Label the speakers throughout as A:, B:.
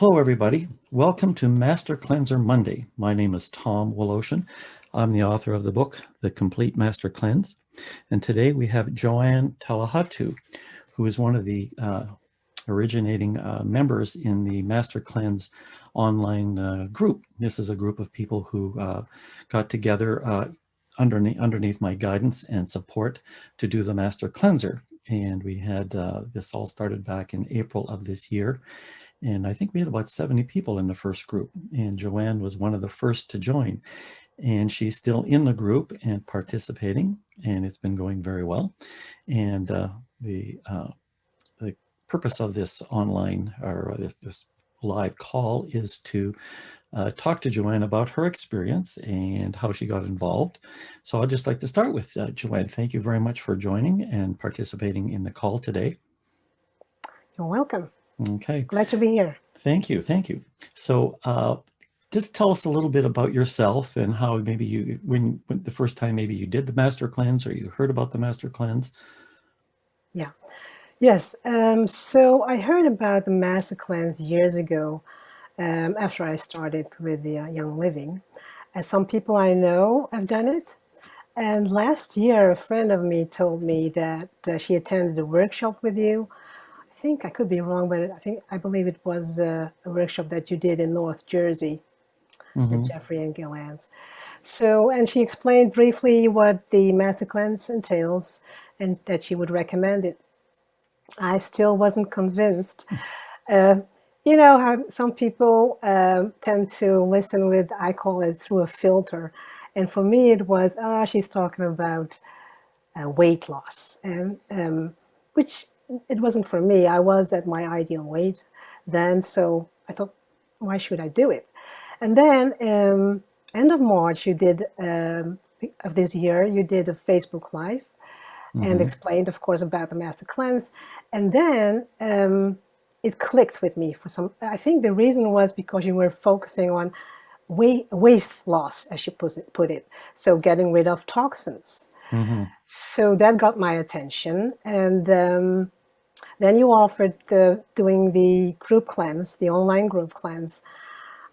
A: Hello, everybody. Welcome to Master Cleanser Monday. My name is Tom Woloshyn. I'm the author of the book, The Complete Master Cleanse. And today we have Joanne Talahatu, who is one of the originating members in the Master Cleanse online group. This is a group of people who got together underneath my guidance and support to do the Master Cleanser. And we had this all started back in April of this year. And I think we had about 70 people in the first group, and Joanne was one of the first to join. And she's still in the group and participating, and it's been going very well. And the purpose of this online or this live call is to talk to Joanne about her experience and how she got involved. So I'd just like to start with Joanne. Thank you very much for joining and participating in the call today.
B: You're welcome.
A: Okay.
B: Glad to be here.
A: Thank you. Thank you. So just tell us a little bit about yourself and how maybe you, when the first time maybe you did the Master Cleanse or you heard about the Master Cleanse.
B: Yeah. Yes. So I heard about the Master Cleanse years ago after I started with the Young Living. And some people I know have done it. And last year, a friend of me told me that she attended a workshop with you. I think I could be wrong, but I believe it was a workshop that you did in North Jersey with Jeffrey and Gillan's. So, and she explained briefly what the Master Cleanse entails and that she would recommend it. I still wasn't convinced. You know how some people tend to listen with, I call it through a filter. And for me, it was, she's talking about weight loss, and which it wasn't for me. I was at my ideal weight then, so I thought, why should I do it? And then end of March, you did of this year, you did a Facebook Live and explained, of course, about the Master Cleanse. And then it clicked with me for some. I think the reason was because you were focusing on waste loss, as you put it. So getting rid of toxins. So that got my attention. And then you offered doing the group cleanse, the online group cleanse.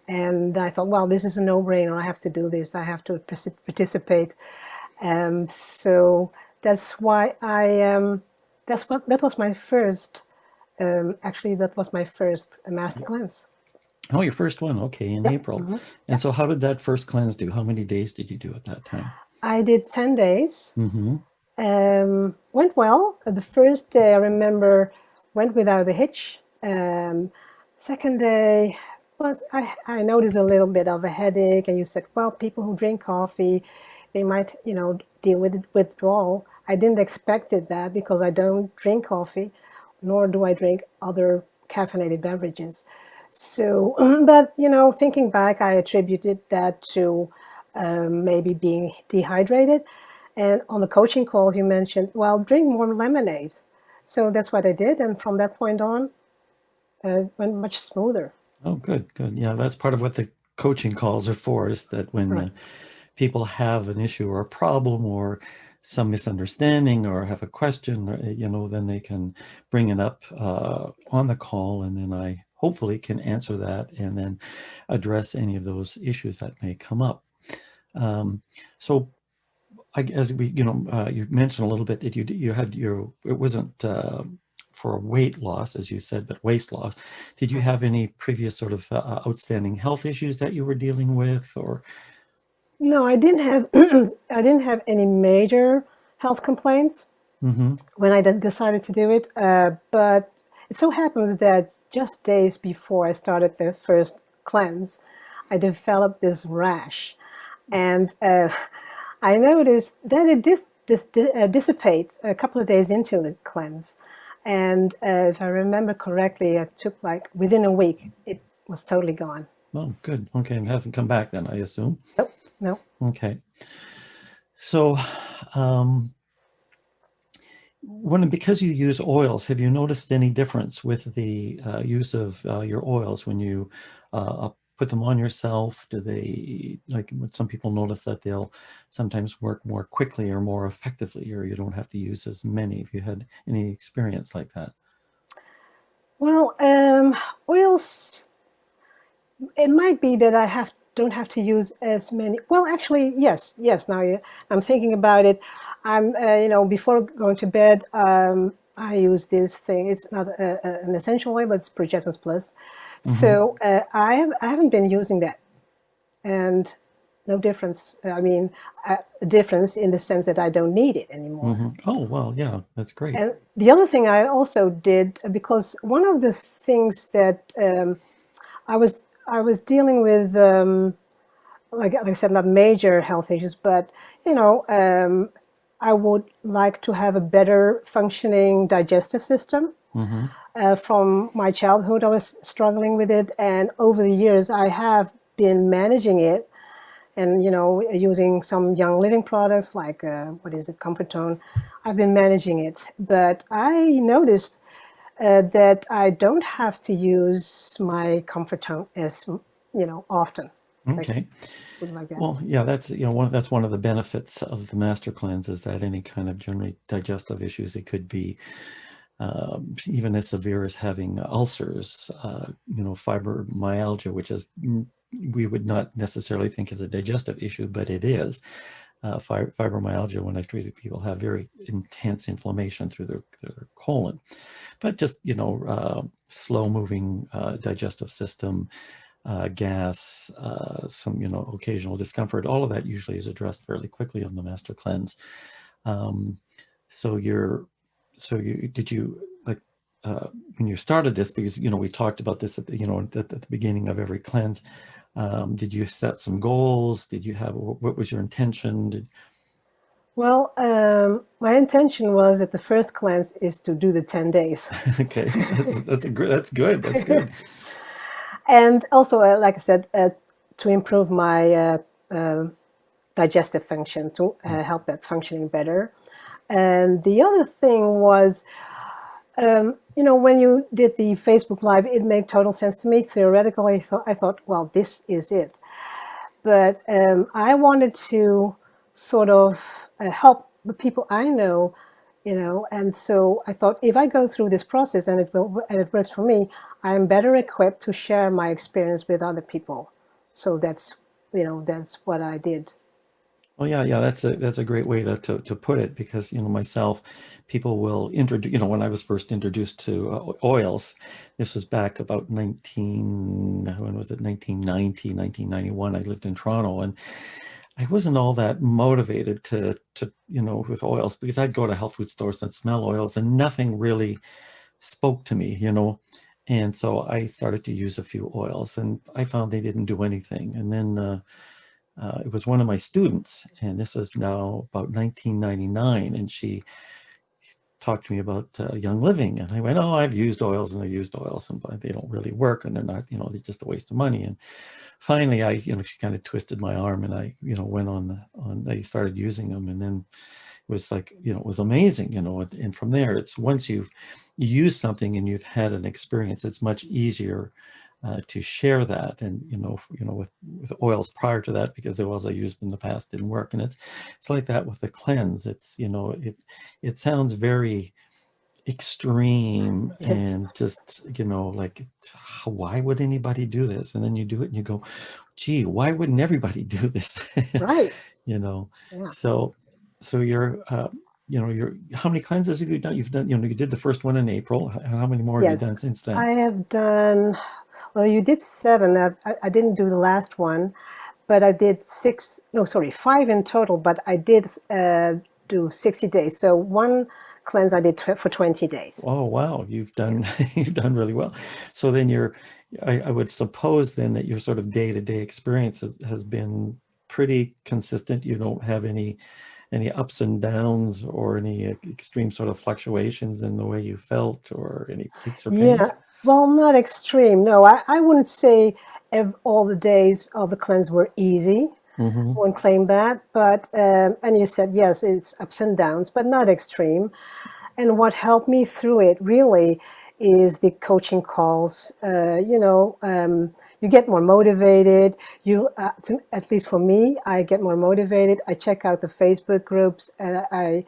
B: And I thought, well, this is a no-brainer. I have to do this. I have to participate. So that's why that was my first. Actually, that was my first Master Cleanse.
A: Oh, your first one. Okay, in April. And so how did that first cleanse do? How many days did you do at that time?
B: I did 10 days. Went well. The first day, I remember, went without a hitch. Second day was, I noticed a little bit of a headache, and you said, well, people who drink coffee, they might, deal with withdrawal. I didn't expect that because I don't drink coffee, nor do I drink other caffeinated beverages. So, but, thinking back, I attributed that to maybe being dehydrated. And on the coaching calls, you mentioned, well, drink more lemonade. So that's what I did. And from that point on, it went much smoother.
A: Oh, good, good. Yeah, that's part of what the coaching calls are for, is that when people have an issue or a problem or some misunderstanding or have a question, then they can bring it up on the call, and then I hopefully can answer that and then address any of those issues that may come up. So as we, you mentioned a little bit that you had it wasn't for weight loss, as you said, but waist loss. Did you have any previous sort of outstanding health issues that you were dealing with, or?
B: No, I didn't have I didn't have any major health complaints when I decided to do it. But it so happens that just days before I started the first cleanse, I developed this rash, and I noticed that it dissipates a couple of days into the cleanse. And if I remember correctly, it took like within a week, it was totally gone.
A: Oh, good. Okay, and it hasn't come back then, I assume.
B: Nope, no.
A: Okay. So, because you use oils, have you noticed any difference with the use of your oils when you put them on yourself? Do they, like some people notice that they'll sometimes work more quickly or more effectively, or you don't have to use as many? Have you had any experience like that?
B: Well, oils, it might be that I don't have to use as many. Well, actually, yes. Now I'm thinking about it. Before going to bed, I use this thing. It's not an essential oil, but it's Progessence Plus.
A: Hmm.
B: So I haven't been using that, and no difference. I mean, a difference in the sense that I don't need it anymore.
A: Hmm. Oh, well, yeah, that's great.
B: And the other thing I also did, because one of the things that I was dealing with, like I said, not major health issues, but I would like to have a better functioning digestive system.
A: Hmm.
B: From my childhood, I was struggling with it, and over the years, I have been managing it, and using some Young Living products like what is it, Comfort Tone. I've been managing it, but I noticed that I don't have to use my Comfort Tone as often, like
A: Okay.
B: something like that.
A: Well, yeah, that's one of the benefits of the master cleanse is that any kind of generally digestive issues, it could be even as severe as having ulcers, fibromyalgia, which is we would not necessarily think is a digestive issue, but it is. Fibromyalgia, when I've treated people, have very intense inflammation through their colon, but just slow moving digestive system, gas, some occasional discomfort. All of that usually is addressed fairly quickly on the master cleanse. Um, so you're so you did you like when you started this, because we talked about this at the beginning of every cleanse. Did you set some goals? Did you have what was your intention?
B: Well, my intention was that the first cleanse is to do the 10 days.
A: Okay, that's good. That's good.
B: And also, like I said, to improve my digestive function, to help that functioning better. And the other thing was, when you did the Facebook Live, it made total sense to me. Theoretically, I thought, well, this is it. But I wanted to sort of help the people I know, and so I thought if I go through this process and it works for me, I'm better equipped to share my experience with other people. So that's what I did.
A: Well, yeah, that's a great way to put it, because myself, people will introduce, when I was first introduced to oils, this was back about when was it, 1990, 1991. I lived in Toronto, and I wasn't all that motivated to with oils, because I'd go to health food stores and smell oils and nothing really spoke to me. And so I started to use a few oils, and I found they didn't do anything. And then it was one of my students, and this was now about 1999, and she talked to me about Young Living, and I went, "Oh, I've used oils and I've used oils, and they don't really work, and they're not, they're just a waste of money." And finally, she kind of twisted my arm, and I, went I started using them, and then it was like, it was amazing, and from there, it's once you've used something and you've had an experience, it's much easier to share that. And with oils prior to that, because the oils I used in the past didn't work, and it's like that with the cleanse. It's it sounds very extreme,
B: Yes,
A: and just like, why would anybody do this? And then you do it and you go, gee, why wouldn't everybody do this?
B: right.
A: you know
B: Yeah.
A: so you're you're how many cleanses have you done? You've done, you did the first one in April. How many more have you
B: Yes,
A: done since then?
B: I have done. Well, you did seven. I didn't do the last one, but I did six. No, sorry, five in total. But I did do 60 days. So one cleanse I did for 20 days.
A: Oh, wow, you've done
B: Yes.
A: you've done really well. So then I would suppose then that your sort of day-to-day experience has been pretty consistent. You don't have any ups and downs, or any extreme sort of fluctuations in the way you felt, or any aches or pains?
B: Yeah. Well, not extreme. No, I wouldn't say all the days of the cleanse were easy.
A: Mm-hmm.
B: I wouldn't claim that. But and you said yes, it's ups and downs, but not extreme. And what helped me through it really is the coaching calls. You get more motivated. At least for me, I get more motivated. I check out the Facebook groups, and I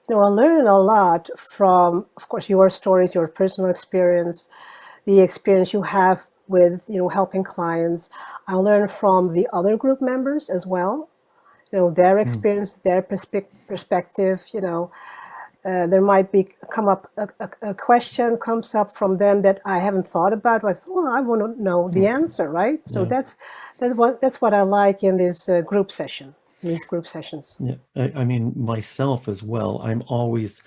B: learn a lot from, of course, your stories, your personal experience, the experience you have with, helping clients. I learn from the other group members as well, their experience, their perspective. There might be come up a question comes up from them that I haven't thought about. But well, I want to know the answer, right? So
A: Yeah.
B: that's what I like in this group session, these group sessions.
A: Yeah, I mean myself as well. I'm always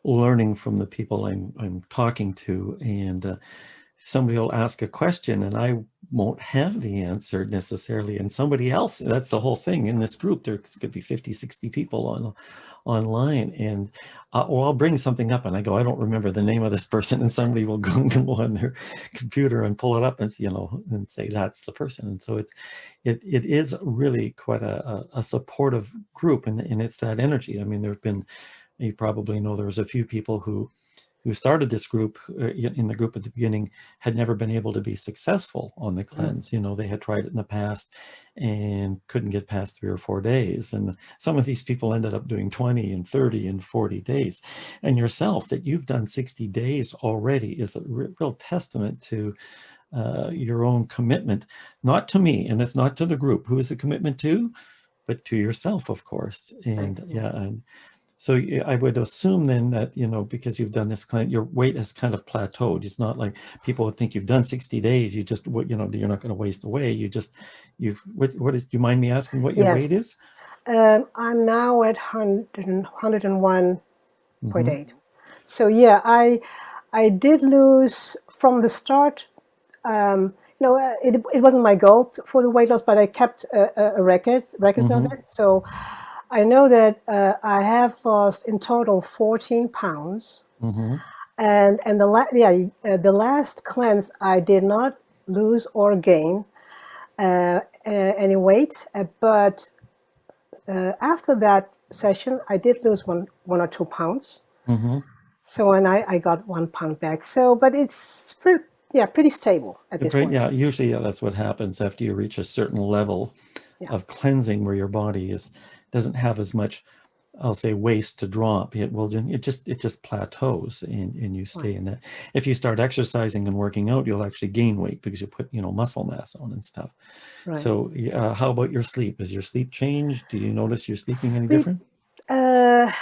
A: learning from the people I'm talking to, and somebody will ask a question and I won't have the answer necessarily, and somebody else, that's the whole thing in this group, there could be 50, 60 people online, and or I'll bring something up and I go, I don't remember the name of this person, and somebody will go on their computer and pull it up and and say that's the person. And so it is really quite a supportive group, and it's that energy. I mean, there have been, you probably know, there was a few people who started this group in the group at the beginning, had never been able to be successful on the cleanse. They had tried it in the past and couldn't get past 3 or 4 days. And some of these people ended up doing 20 and 30 and 40 days. And yourself, that you've done 60 days already, is a real testament to your own commitment, not to me, and it's not to the group. Who is the commitment to? But to yourself, of course. And and so I would assume then that, because you've done this your weight has kind of plateaued. It's not like people would think you've done 60 days. You just, you're not going to waste away. What is, do you mind me asking what your weight is?
B: I'm now at 101.8. So yeah, I did lose from the start. It wasn't my goal for the weight loss, but I kept a records of it. So I know that I have lost in total 14 pounds. And the last cleanse I did not lose or gain any weight, but after that session I did lose one or 2 pounds. So, and I got 1 pound back. So, but it's pretty stable at this point.
A: Yeah, usually that's what happens after you reach a certain level of cleansing, where your body doesn't have as much, I'll say, waste to drop. It just plateaus, and you stay in that. If you start exercising and working out, you'll actually gain weight because you put muscle mass on and stuff.
B: Right.
A: So how about your sleep? Has your sleep changed? Do you notice you're sleeping any different?
B: That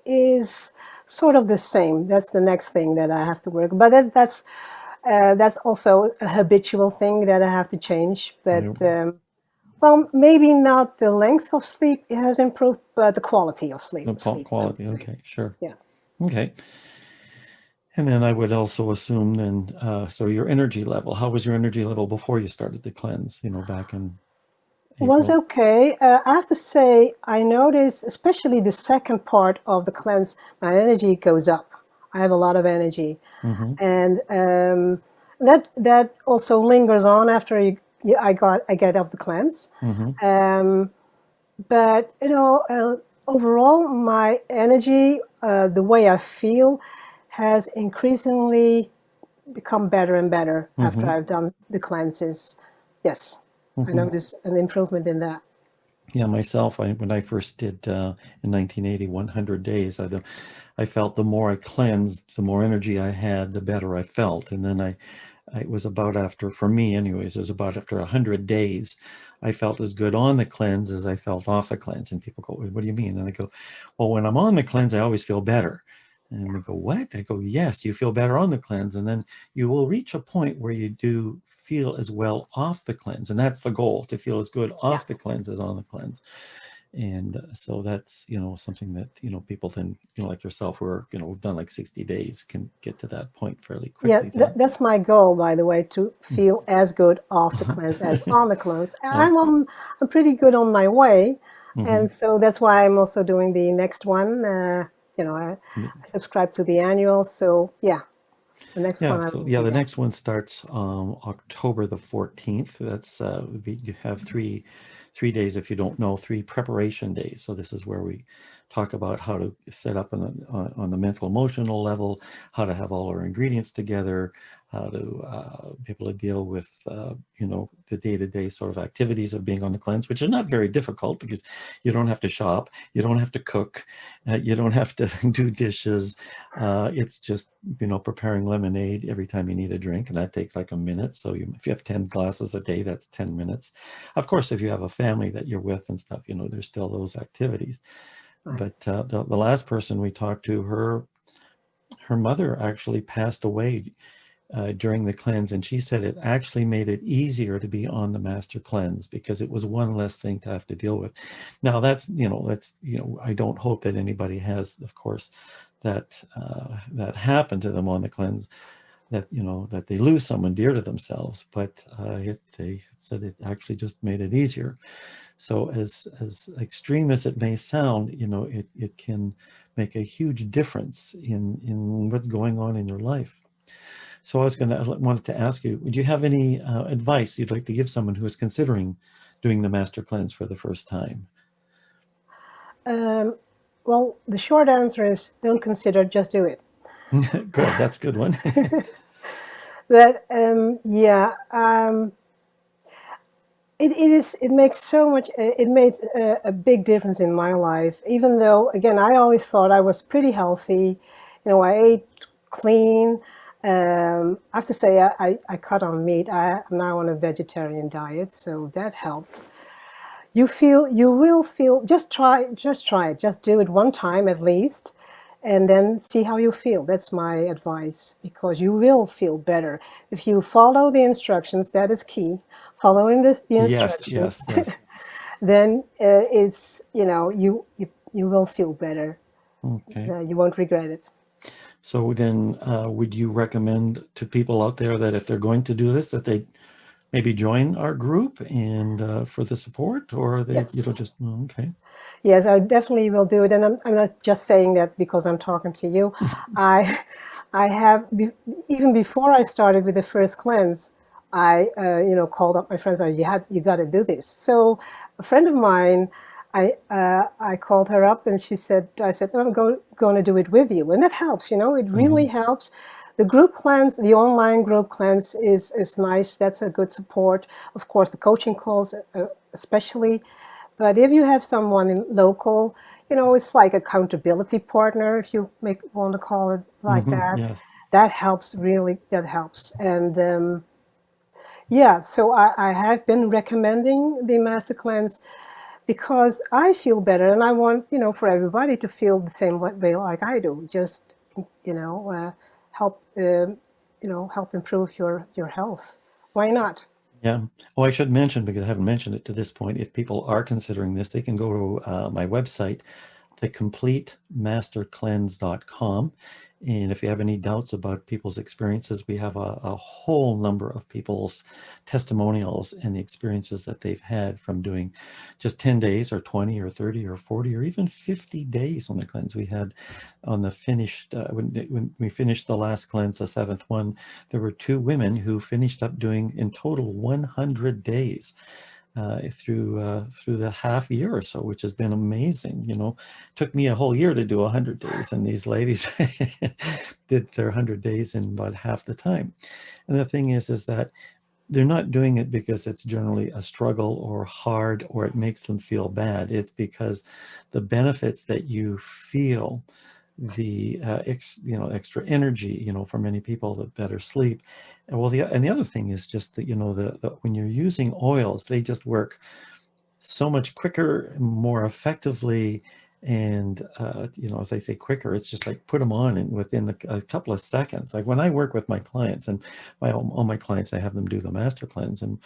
B: is sort of the same. That's the next thing that I have to work. But that's also a habitual thing that I have to change. But well, maybe not the length of sleep has improved, but the quality of sleep.
A: Quality, okay, sure.
B: Yeah.
A: Okay. And then I would also assume then, so your energy level, how was your energy level before you started the cleanse, back in April?
B: Was okay. I have to say, I noticed, especially the second part of the cleanse, my energy goes up. I have a lot of energy. And that also lingers on after I get off the cleanse. But overall, my energy, the way I feel, has increasingly become better and better after I've done the cleanses. Yes, I noticed an improvement in that.
A: Yeah, myself, when I first did in 1980, 100 days, I felt the more I cleansed, the more energy I had, the better I felt. And then it was about after, for me anyways, it was about after 100 days, I felt as good on the cleanse as I felt off the cleanse. And people go, what do you mean? And I go, well, when I'm on the cleanse, I always feel better. And they go, what? I go, yes, you feel better on the cleanse. And then you will reach a point where you do feel as well off the cleanse. And that's the goal, to feel as good off the cleanse as on the cleanse. And so that's, something that, people then, like yourself, who are, we've done like 60 days, can get to that point fairly quickly.
B: Yeah, that's my goal, by the way, to feel as good off the cleanse as on the cleanse. I'm pretty good on my way. And so that's why I'm also doing the next one. I subscribe to the annual. So yeah, the next one.
A: The next one starts October the 14th. That's you have three days, if you don't know, 3 preparation days. So this is where we talk about how to set up on the mental emotional level, how to have all our ingredients together, how to be able to deal with, the day-to-day sort of activities of being on the cleanse, which are not very difficult because you don't have to shop, you don't have to cook, you don't have to do dishes. It's just, preparing lemonade every time you need a drink, and that takes like a minute. So if you have 10 glasses a day, that's 10 minutes. Of course, if you have a family that you're with and stuff, there's still those activities.
B: Right.
A: But the last person we talked to, her mother actually passed away during the cleanse, and she said it actually made it easier to be on the master cleanse because it was one less thing to have to deal with. Now that's I don't hope that anybody has, of course, that happened to them on the cleanse, that that they lose someone dear to themselves, but they said it actually just made it easier. So as extreme as it may sound, it can make a huge difference in what's going on in your life. So I wanted to ask you, do you have any advice you'd like to give someone who is considering doing the master cleanse for the first time?
B: Well, the short answer is don't consider, just do it.
A: Good, that's a good one.
B: But yeah, it makes so much, it made a big difference in my life, even though, again, I always thought I was pretty healthy. I ate clean. I have to say, I cut on meat. I'm now on a vegetarian diet, so that helped. You will feel, just try it, just do it one time at least, and then see how you feel. That's my advice, because you will feel better if you follow the instructions. That is key, following the
A: Yes,
B: instructions.
A: yes, yes.
B: Then it's, you will feel better.
A: Okay.
B: You won't regret it.
A: So then, would you recommend to people out there that if they're going to do this, that they maybe join our group and for the support, or they,
B: Yes.
A: just, okay.
B: Yes, I definitely will do it, and I'm not just saying that because I'm talking to you. I I have even before I started with the first cleanse, I called up my friends. You got to do this. So a friend of mine, I called her up, and I said, I'm going to do it with you, and that helps. It really helps. The group cleanse, the online group cleanse is nice. That's a good support. Of course, the coaching calls, especially. But if you have someone in local, it's like accountability partner, if you want to call it like that.
A: Yes.
B: That helps, really. That helps. And yeah, so I have been recommending the Master Cleanse because I feel better, and I want for everybody to feel the same way like I do. Just help help improve your health. Why not?
A: Yeah. Oh, I should mention, because I haven't mentioned it to this point, if people are considering this, they can go to my website, thecompletemastercleanse.com. And if you have any doubts about people's experiences, we have a whole number of people's testimonials and the experiences that they've had from doing just 10 days or 20 or 30 or 40 or even 50 days on the cleanse. We had on the finished, when we finished the last cleanse, the seventh one, there were two women who finished up doing in total 100 days through the half year or so, which has been amazing. Took me a whole year to do 100 days, and these ladies did their 100 days in about half the time. And the thing is that they're not doing it because it's generally a struggle or hard or it makes them feel bad. It's because the benefits that you feel, the extra energy, for many people, the better sleep. And well, the other thing is just that when you're using oils, they just work so much quicker, more effectively, and as I say, quicker. It's just like put them on and within a couple of seconds. Like when I work with my clients, and all my clients, I have them do the master cleanse, and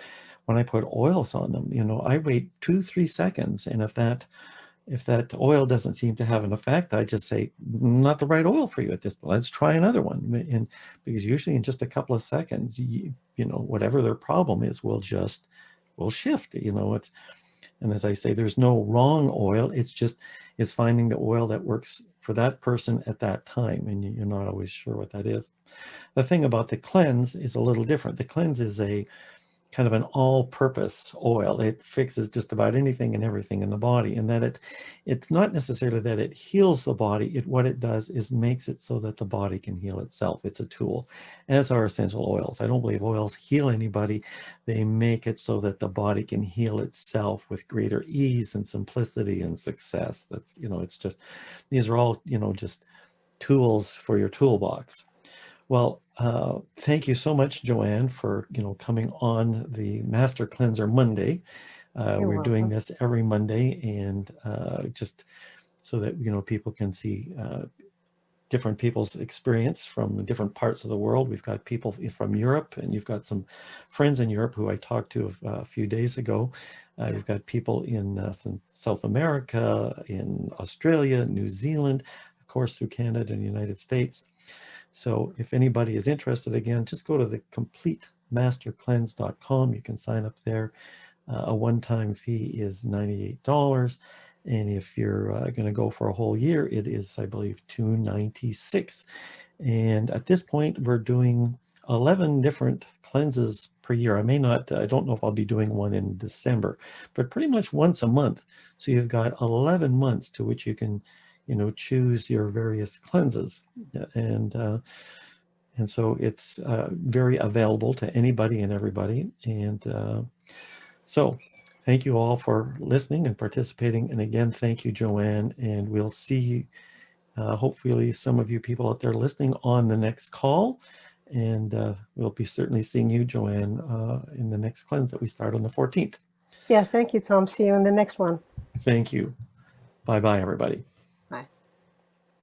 A: when I put oils on them, I wait 2-3 seconds, and if that oil doesn't seem to have an effect, I just say, not the right oil for you at this point. Let's try another one. And because usually in just a couple of seconds, whatever their problem is will shift. And as I say, there's no wrong oil. It's finding the oil that works for that person at that time. And you're not always sure what that is. The thing about the cleanse is a little different. The cleanse is a kind of an all-purpose oil. It fixes just about anything and everything in the body, and that it's not necessarily that it heals the body. What it does is makes it so that the body can heal itself. It's a tool, as are essential oils. I don't believe oils heal anybody. They make it so that the body can heal itself with greater ease and simplicity and success. That's, it's just, these are all, just tools for your toolbox. Well, thank you so much, Joanne, for coming on the Master Cleanser Monday.
B: You're
A: We're doing
B: welcome.
A: this every Monday, and just so that people can see different people's experience from different parts of the world. We've got people from Europe, and you've got some friends in Europe who I talked to a few days ago.
B: Yeah.
A: You've got people in South America, in Australia, New Zealand, of course, through Canada and the United States. So if anybody is interested, again, just go to the completemastercleanse.com. You can sign up there. A one-time fee is $98. And if you're going to go for a whole year, it is, I believe, $296. And at this point, we're doing 11 different cleanses per year. I don't know if I'll be doing one in December, but pretty much once a month. So you've got 11 months to which you can choose your various cleanses, and so it's very available to anybody and everybody. And so thank you all for listening and participating. And again, thank you, Joanne. And we'll see hopefully some of you people out there listening on the next call. And we'll be certainly seeing you, Joanne, in the next cleanse that we start on the 14th.
B: Yeah, thank you, Tom. See you in the next one.
A: Thank you. Bye-bye, everybody.